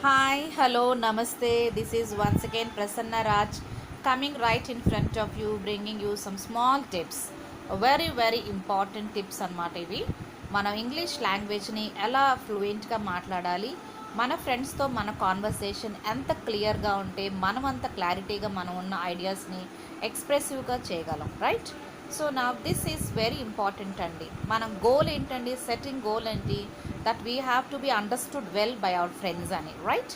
Hi, hello, namaste. This is once again Prasanna Raj coming right in front of you, bringing you some small tips. Very important tips అన్నమాట ఇవి. మనం English లాంగ్వేజ్ని ఎలా ఫ్లూయెంట్గా మాట్లాడాలి, మన ఫ్రెండ్స్తో మన కాన్వర్సేషన్ ఎంత క్లియర్గా ఉంటే మనం అంత క్లారిటీగా మనం ఉన్న ఐడియాస్ని ఎక్స్ప్రెసివ్గా చేయగలం, రైట్? సో నా దిస్ ఈజ్ వెరీ ఇంపార్టెంట్ అండి. మనం గోల్ ఏంటండి, సెట్టింగ్ గోల్ ఏంటి, that we have to be understood well by our friends అని, right?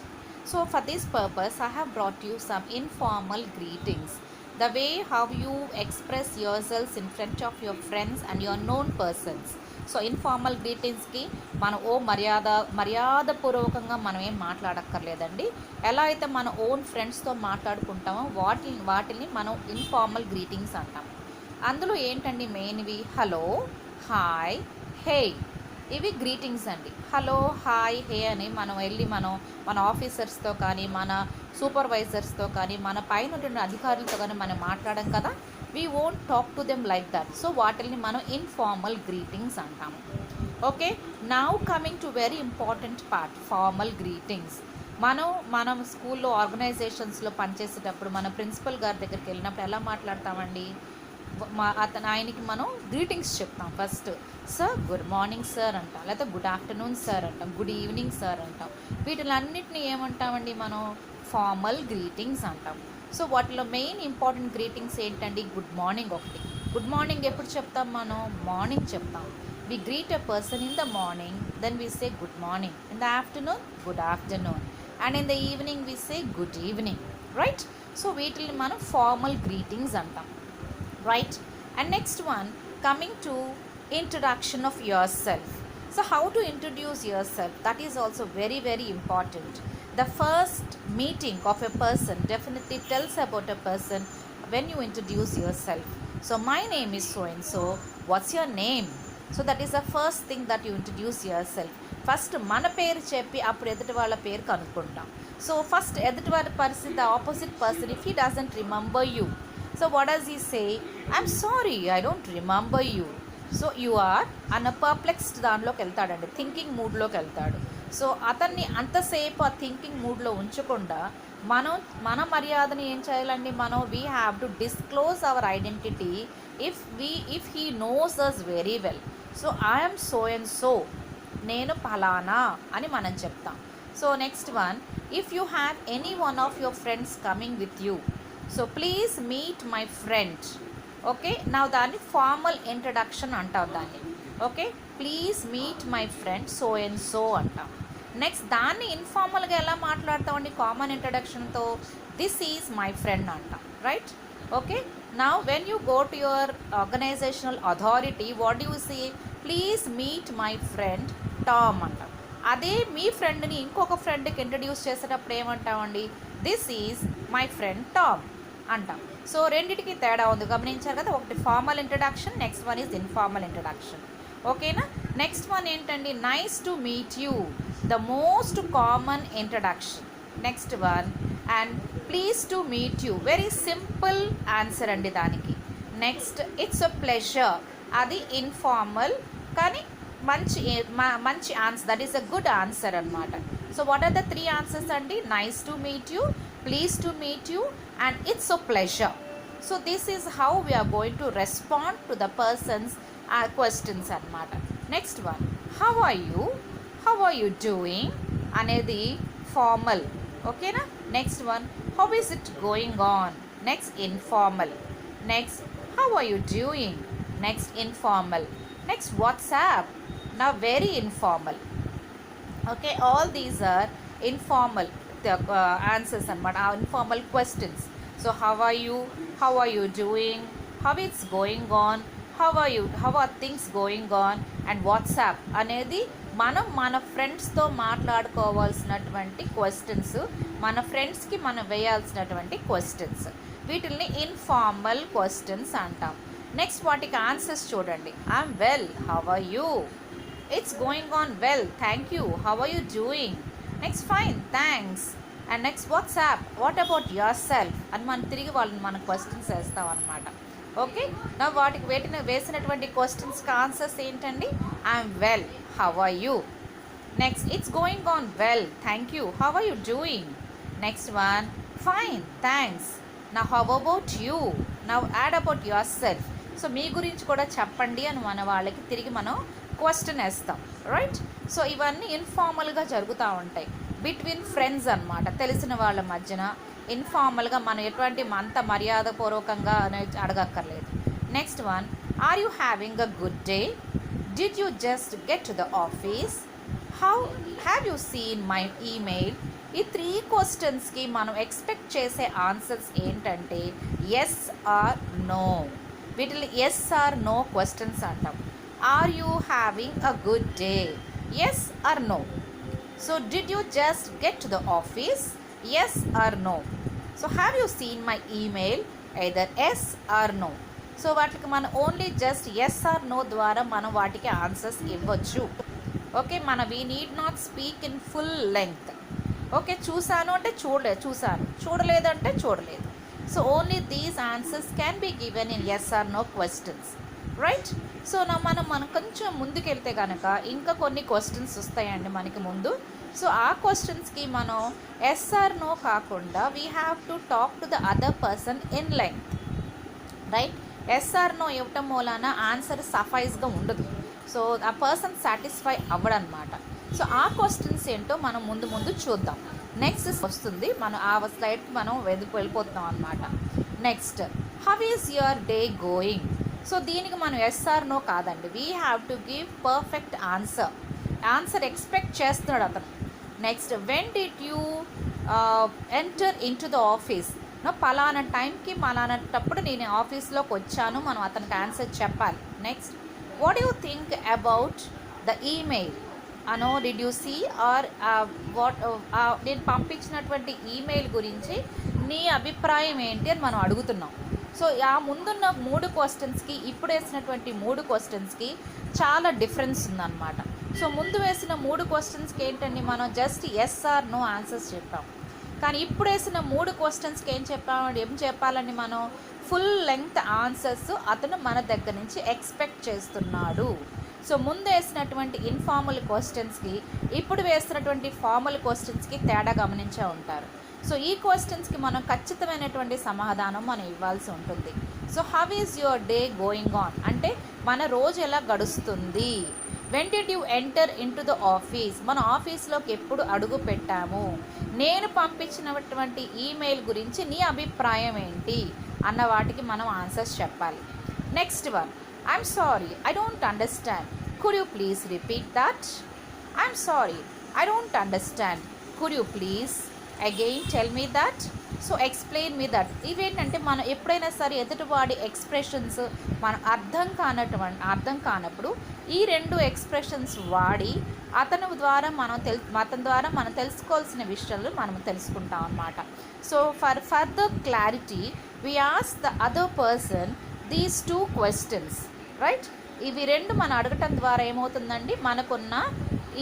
So for this purpose I have brought you some informal greetings, the way how you express yourselves in front of your friends and your known persons. So informal గ్రీటింగ్స్కి మనం మర్యాదపూర్వకంగా మనం ఏం మాట్లాడక్కర్లేదండి. ఎలా అయితే మన own ఫ్రెండ్స్తో మాట్లాడుకుంటామో వాటిని మనం ఇన్ఫార్మల్ గ్రీటింగ్స్ అంటాం. అందులో ఏంటండి మెయిన్వి హలో, హాయ్, హే. ఇవి గ్రీటింగ్స్ అండి. హలో, హాయ్, హే అని మనం వెళ్ళి మన ఆఫీసర్స్తో కానీ మన సూపర్వైజర్స్తో కానీ మన పైన ఉంటున్న అధికారులతో కానీ మనం మాట్లాడడం కదా, we won't talk to them like that. So వాటిని మనం ఇన్ఫార్మల్ గ్రీటింగ్స్ అంటాము. Okay, now coming to very important part, formal greetings. మనం స్కూల్లో ఆర్గనైజేషన్స్లో పనిచేసేటప్పుడు మన ప్రిన్సిపల్ గారి దగ్గరికి వెళ్ళినప్పుడు ఎలా మాట్లాడతామండి, ఆయనకి మనం గ్రీటింగ్స్ చెప్తాం. First sir good morning sir అంటాం, లేకపోతే గుడ్ ఆఫ్టర్నూన్ సార్ అంటాం, గుడ్ ఈవినింగ్ సార్ అంటాం. వీటిలన్నిటిని ఏమంటామండి మనం, ఫార్మల్ గ్రీటింగ్స్ అంటాం. సో వాటిలో మెయిన్ ఇంపార్టెంట్ గ్రీటింగ్స్ ఏంటండి, గుడ్ మార్నింగ్ ఒకటి. గుడ్ మార్నింగ్ ఎప్పుడు చెప్తాం మనం, మార్నింగ్ చెప్తాం. We greet a person in the morning, then we say good morning. In the afternoon good afternoon, and in the evening we say good evening, right? So వీటిని మనం formal greetings అంటాం, right? And next one, coming to introduction of yourself. So how to introduce yourself, that is also very important. The first meeting of a person definitely tells about a person when you introduce yourself. So my name is so and so, what's your name? So that is the first thing that you introduce yourself. First మన పేరు చెప్పి అప్పుడు ఎదుటి వాళ్ళ పేరు కనుక్కుంటాం. So first ఎదుటి వాళ్ళ person, the opposite person, if he doesn't remember you, so what does he say, I'm sorry, I don't remember you. So you are అన్న పర్ప్లెక్స్డ్ దానిలోకి వెళ్తాడండి, థింకింగ్ మూడ్లోకి వెళ్తాడు. సో అతన్ని అంతసేపు ఆ థింకింగ్ మూడ్లో ఉంచకుండా మన మర్యాదని ఏం చేయాలండి, we have to disclose our identity if he knows us very well. So I'm so and so, నేను ఫలానా అని మనం చెప్తాం. So next one, if you have any one of your friends coming with you, so please meet my friend. Okay, నా దాన్ని formal introduction అంటాం దాన్ని. Okay, please meet my friend so and so అంటాం. నెక్స్ట్ దాన్ని ఇన్ఫార్మల్గా ఎలా మాట్లాడతామండి, common ఇంట్రడక్షన్తో దిస్ ఈజ్ మై ఫ్రెండ్ అంటాం, right? Okay, now when you go to your organisational authority, what you say, please meet my friend Tom అంటాం. అదే మీ ఫ్రెండ్ని ఇంకొక ఫ్రెండ్కి ఇంట్రడ్యూస్ చేసేటప్పుడు ఏమంటామండి, this is my friend Tom అంటాం. సో రెండిటికి తేడా ఉంది, గమనించారు కదా. ఒకటి formal introduction, next one is informal introduction. ఓకేనా? నెక్స్ట్ వన్ ఏంటండి, nice to meet you, the most common introduction. Next one, and please to meet you, very simple answer అండి దానికి. నెక్స్ట్, ఇట్స్ అ ప్లెజర్, అది informal కానీ మంచి answer, that is a good answer అనమాట. So what are the three answers అండి, nice to meet you, pleased to meet you, and it's a pleasure. So this is how we are going to respond to the person's questions anamata. Next one, how are you doing anedi formal. Okay na? Next one, how is it going on. Next, informal. Next, how are you doing. Next, informal. Next, what's up. Now very informal. Okay, all these are informal answers అనమాట, ఆ informal questions. So how are you doing, how it's going on, how are things going on, and what's up అనేది మన ఫ్రెండ్స్తో మాట్లాడుకోవాల్సినటువంటి questions, మన ఫ్రెండ్స్కి మనం వేయాల్సినటువంటి క్వశ్చన్స్, వీటిల్ని ఇన్ఫార్మల్ క్వశ్చన్స్ అంటాం. నెక్స్ట్ వాటికి ఆన్సర్స్ చూడండి, I'm well, how are you, it's going on well, thank you, how are you doing, next fine, thanks, and next what's up, what about yourself అని మనం తిరిగి వాళ్ళని మన క్వశ్చన్స్ వేస్తాం అనమాట. ఓకే, నా వాటికి వేసినటువంటి క్వశ్చన్స్కి ఆన్సర్స్ ఏంటండి, I'm well, how are you, Next, it's going on well, thank you, how are you doing? Next one, fine, thanks. Now how about you? Now add about yourself. So మీ గురించి కూడా చెప్పండి అని మన వాళ్ళకి తిరిగి మనం క్వశ్చన్ వేస్తాం, రైట్? సో ఇవన్నీ ఇన్ఫార్మల్గా జరుగుతూ ఉంటాయి బిట్వీన్ ఫ్రెండ్స్ అన్నమాట, తెలిసిన వాళ్ళ మధ్యన ఇన్ఫార్మల్గా. మనం ఎటువంటి అంత మర్యాదపూర్వకంగా అడగక్కర్లేదు. Next one, are you having a good day? Did you just get to the office? How have you seen my email? ఈ 3 క్వశ్చన్స్కి మనం ఎక్స్పెక్ట్ చేసే ఆన్సర్స్ ఏంటంటే ఎస్ ఆర్ నో. వీటిని ఎస్ ఆర్ నో క్వశ్చన్స్ అంటాం. Are you having a good day? Yes or no. So did you just get to the office? Yes or no. So have you seen my email? Either yes or no. So వాటికి మనం only just yes or no ద్వారా మనం వాటికి answers ఇవ్వచ్చు. Okay, we need not speak in full length. Okay, చూశాను అంటే చూశాను, చూడలేదంటే చూడలేదు. So only these answers can be given in yes or no questions, right? So మనం కొంచెం ముందుకెళ్తే కనుక ఇంకా కొన్ని క్వశ్చన్స్ వస్తాయండి మనకి ముందు. సో ఆ క్వశ్చన్స్కి మనం ఎస్ ఆర్ నో కాకుండా we have to talk to the other person in length, right? Yes or no ఇవ్వటం మూలాన ఆన్సర్ సఫైజ్గా ఉండదు. సో ఆ పర్సన్ సాటిస్ఫై అవ్వడనమాట. సో ఆ క్వశ్చన్స్ ఏంటో మనం ముందు చూద్దాం. నెక్స్ట్ వస్తుంది, మనం ఆ స్లైడ్కి మనం వెళ్ళిపోతున్నాం అనమాట. Next, how is your day going? So దీనికి మనం ఎస్ ఆర్ నో కాదండి, we have to give perfect answer expect చేస్తున్నాడు అతను. Next, when did you enter in to the office? పలానా టైంకి పలానటప్పుడు నేను ఆఫీస్లోకి వచ్చాను, మనం అతనికి ఆన్సర్ చెప్పాలి. Next, what you think about the email? అనో did you see or what నేను పంపించినటువంటి ఈమెయిల్ గురించి నీ అభిప్రాయం ఏంటి అని మనం అడుగుతున్నాం. సో ఆ ముందున్న 3 క్వశ్చన్స్కి ఇప్పుడు వేసినటువంటి 3 క్వశ్చన్స్కి చాలా డిఫరెన్స్ ఉందన్నమాట. సో ముందు వేసిన 3 క్వశ్చన్స్కి ఏంటండి, మనం just yes or no answers చెప్పాం. కానీ ఇప్పుడు వేసిన 3 క్వశ్చన్స్కి ఏం చెప్పాలండి, మనం ఫుల్ లెంగ్త్ ఆన్సర్స్ అతను మన దగ్గర నుంచి ఎక్స్పెక్ట్ చేస్తున్నాడు. సో ముందు వేసినటువంటి ఇన్ఫార్మల్ క్వశ్చన్స్కి ఇప్పుడు వేసినటువంటి ఫార్మల్ క్వశ్చన్స్కి తేడా గమనించే ఉంటారు. సో ఈ క్వశ్చన్స్కి మనం ఖచ్చితమైనటువంటి సమాధానం మనం ఇవ్వాల్సి ఉంటుంది. So how is your day going on అంటే మన రోజు ఎలా గడుస్తుంది. When did you enter in to the office? మన ఆఫీస్లోకి ఎప్పుడు అడుగు పెట్టాము. నేను పంపించినటువంటి ఈమెయిల్ గురించి నీ అభిప్రాయం ఏంటి అన్న వాటికి మనం ఆన్సర్స్ చెప్పాలి. Next one, I'm sorry I don't understand, could you please repeat that? I'm sorry I don't understand, could you please again tell me that? So explain me that. ఇవేంటంటే మనం ఎప్పుడైనా సరే ఎదుటివాడి ఎక్స్ప్రెషన్స్ మనం అర్థం కానప్పుడు ఈ 2 ఎక్స్ప్రెషన్స్ వాడి అతని ద్వారా మనం తెలుసుకోవాల్సిన విషయాలు మనం తెలుసుకుంటాం అన్నమాట. So for further clarity we ask the other person these 2 questions, right? ఇవి 2 మనం అడగటం ద్వారా ఏమవుతుందండి, మనకున్న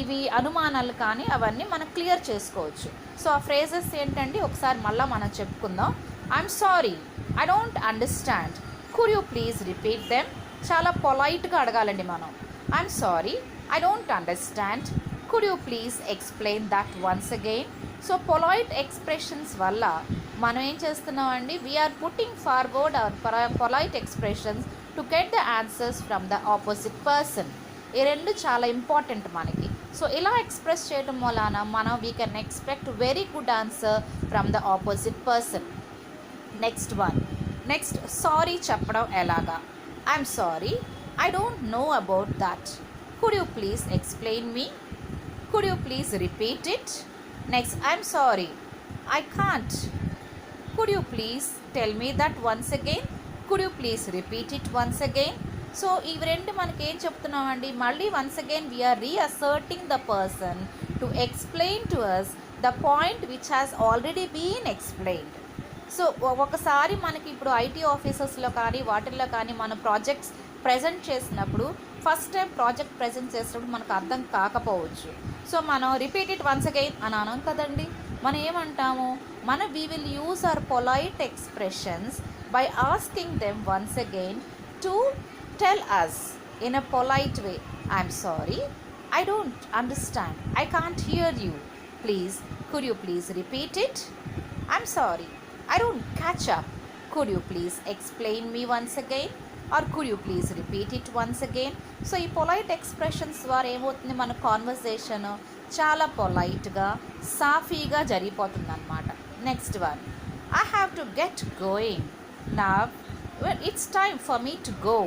ఇవి అనుమానాలు కానీ అవన్నీ మనం క్లియర్ చేసుకోవచ్చు. సో ఆ ఫ్రేజెస్ ఏంటండి ఒకసారి మళ్ళీ మనం చెప్పుకుందాం. I'm sorry I don't understand, could you please repeat them? చాలా పొలైట్గా అడగాలండి మనం. I'm sorry I don't understand, could you please explain that once again? So polite expressions వల్ల మనం ఏం చేస్తున్నామండి, we're putting forward our polite expressions to get the answers from the opposite person. ఈ 2 చాలా ఇంపార్టెంట్ మనకి. సో ఇలా express చేయడం వలన we can expect very good answer from the opposite person. Next one, next sorry చెప్పడం ఎలాగా? I'm sorry I don't know about that, could you please explain me? Could you please repeat it? Next, I'm sorry I can't, could you please tell me that once again? Could you please repeat it once again? So ఇవి 2 మనకి ఏం చెప్తున్నామండి, మళ్ళీ once again we are reasserting the person to explain to us the point which has already been explained. So ఒకసారి మనకి ఇప్పుడు IT ఆఫీసెస్లో కానీ వాటిల్లో కానీ మన ప్రాజెక్ట్స్ ప్రజెంట్ చేసినప్పుడు ఫస్ట్ టైం ప్రాజెక్ట్ ప్రజెంట్ చేసినప్పుడు మనకు అర్థం కాకపోవచ్చు. సో మనం రిపీట్ ఇట్ వన్స్ అగైన్ అని అనం కదండి. మనం ఏమంటాము, we will use our polite expressions by asking them once again to tell us in a polite way, I'm sorry I don't understand. I can't hear you. Please, could you please repeat it? I'm sorry. I don't catch up. Could you please explain me once again? Or could you please repeat it once again? So ఈ polite expressions ద్వారా ఏమవుతుంది, మన conversation చాలా పొలైట్గా సాఫీగా జరిగిపోతుంది అనమాట. Next one, I have to get going నా, it's time for me to go.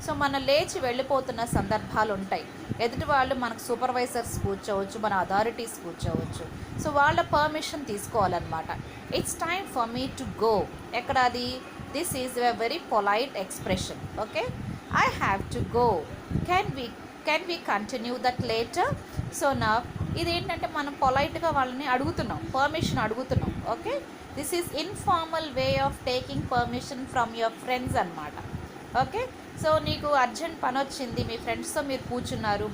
So మనం లేచి వెళ్ళిపోతున్న సందర్భాలు ఉంటాయి. ఎదుటి వాళ్ళు మనకు సూపర్వైజర్స్ కూర్చోవచ్చు, మన అథారిటీస్ కూర్చోవచ్చు. సో వాళ్ళ పర్మిషన్ తీసుకోవాలన్నమాట. It's time for me to go. ఎక్కడ అది? This is a very polite expression. Okay, I have to go. Can we continue that later? So నా ఇదేంటంటే మనం పొలైట్గా వాళ్ళని అడుగుతున్నాం, పర్మిషన్ అడుగుతున్నాం. Okay, this is informal way of taking permission from your friends అనమాట. ఓకే, సో నీకు urgent పని వచ్చింది, మీ ఫ్రెండ్స్తో మీరు కూర్చున్నారు,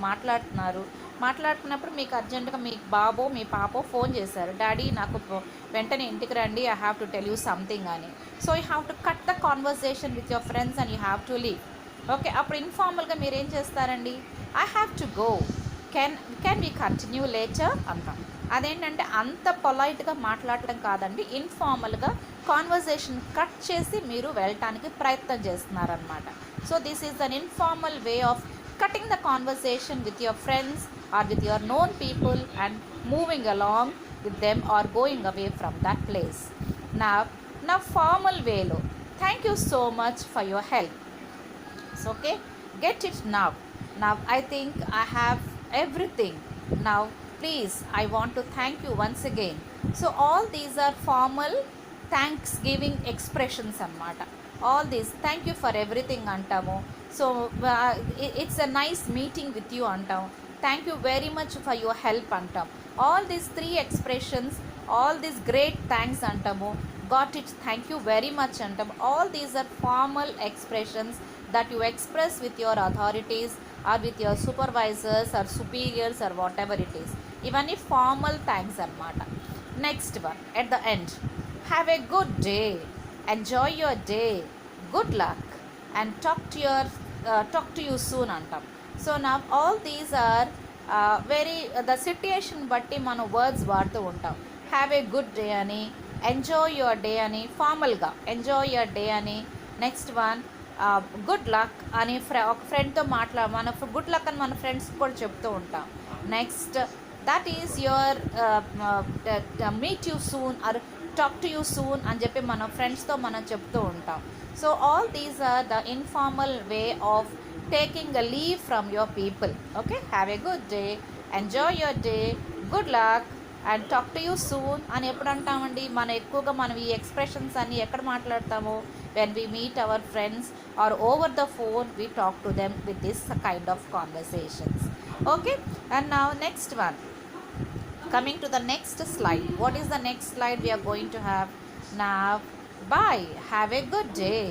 మాట్లాడుతున్నప్పుడు మీకు అర్జెంటుగా మీ బాబో మీ పాపో ఫోన్ చేశారు, డాడీ నాకు వెంటనే ఇంటికి రండి, I have to tell you something అని. So you have to cut the conversation with your friends and you have to leave. Okay, అప్పుడు ఇన్ఫార్మల్గా మీరు ఏం చేస్తారండి? I have to go, can we continue later అంటాం. అదేంటంటే అంత పొలైట్గా మాట్లాడటం కాదండి, ఇన్ఫార్మల్గా కాన్వర్జేషన్ కట్ చేసి మీరు వెళ్ళటానికి ప్రయత్నం చేస్తున్నారనమాట. So this is an informal way of cutting the conversation with your friends or with your known people and moving along with them or going away from that place. Now formal way lo, thank you so much for your help. So okay, get it now. I think I have everything. Now please, I want to thank you once again. So all these are formal thanksgiving expressions annamata. All these, thank you for everything antamu. So it's a nice meeting with you antam. Thank you very much for your help antam. All these three expressions, all these great thanks antamu. Got it, thank you very much antam. All these are formal expressions that you express with your authorities or with your supervisors or superiors or whatever it is. Even if formal thanks annamata. Next one, at the end, have a good day, enjoy your day, good luck, and talk to you soon antam. So now all these are very the situation batti మనం words వాడుతూ ఉంటాం. Have a good day అని, enjoy your day అని, ఫార్మల్గా enjoy your day అని. Next one, good luck అని ఒక ఫ్రెండ్తో మన గుడ్ లక్ అని మన ఫ్రెండ్స్ కూడా చెప్తూ ఉంటాం. Next, that is your meet you soon or talk to you soon అని చెప్పి మన ఫ్రెండ్స్తో మనం చెప్తూ ఉంటాం. So all these are the informal way of taking a leave from your people. Okay, have a good day, enjoy your day, good luck and talk to you soon అని ఎప్పుడు అంటామండి? మనం ఈ ఎక్స్ప్రెషన్స్ అన్నీ ఎక్కడ మాట్లాడతాము? When we meet our friends or over the phone we talk to them with this kind of conversations. Okay, and now next one, coming to the next slide. What is the next slide we are going to have now? Bye, have a good day,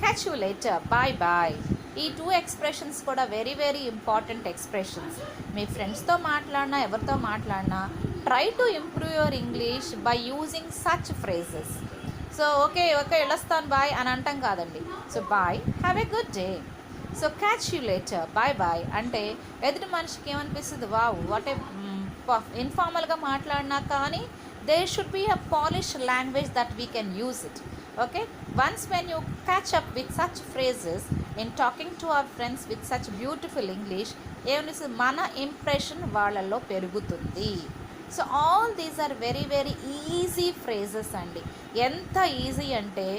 catch you later, bye bye. ఈ two expressions కూడా very very important expressions. మీ ఫ్రెండ్స్తో మాట్లాడినా ఎవరితో మాట్లాడినా try to improve your English by using such phrases. So okay వెళ్ళొస్తాను bye అని అంటాం కాదండి. So bye, have a good day. So catch you later, bye bye అంటే ఎదుటి మనిషికి ఏమనిపిస్తుంది? వావ్, వాట్ ఏ ఇన్ఫార్మల్గా మాట్లాడినా కానీ there should be a polished language that we can use it. Okay, once when you catch up with such phrases in talking to our friends with such beautiful English, ఏమనిస్తుంది? మన impression వాళ్ళల్లో పెరుగుతుంది. So all these are very very easy phrases అండి. ఎంత easy అంటే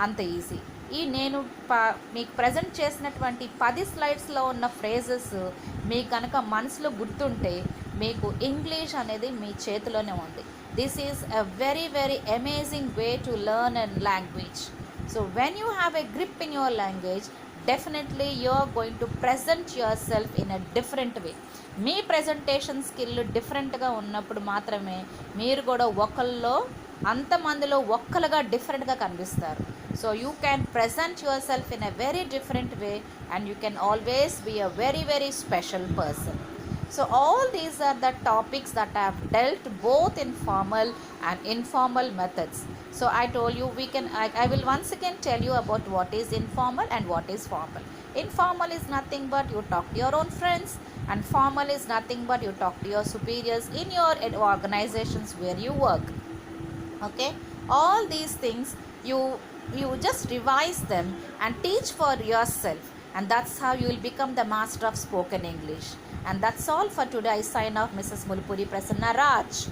అంత easy. నేను మీకు present చేసినటువంటి 10 స్లైడ్స్లో ఉన్న ఫ్రేజెస్ మీకు కనుక మనసులో గుర్తుంటే మీకు ఇంగ్లీష్ అనేది మీ చేతిలోనే ఉంది. This is a very very amazing way to learn a language. So when you have a grip in your language, definitely you are going to present yourself in a different way. Me presentation skill డిఫరెంట్గా ఉన్నప్పుడు మాత్రమే మీరు కూడా అంతమందిలో ఒక్కలుగా డిఫరెంట్గా కనిపిస్తారు. So you can present yourself in a very different way and you can always be a very very special person. So all these are the topics that I have dealt both in formal and informal methods. So I told you I will once again tell you about what is informal and what is formal. Informal is nothing but you talk to your own friends And formal is nothing but you talk to your superiors in your organizations where you work. Okay, all these things you just revise them and teach for yourself, and that's how you will become the master of spoken English. And that's all for today. I sign off, Mrs. Mulpuri Prasanna Raj.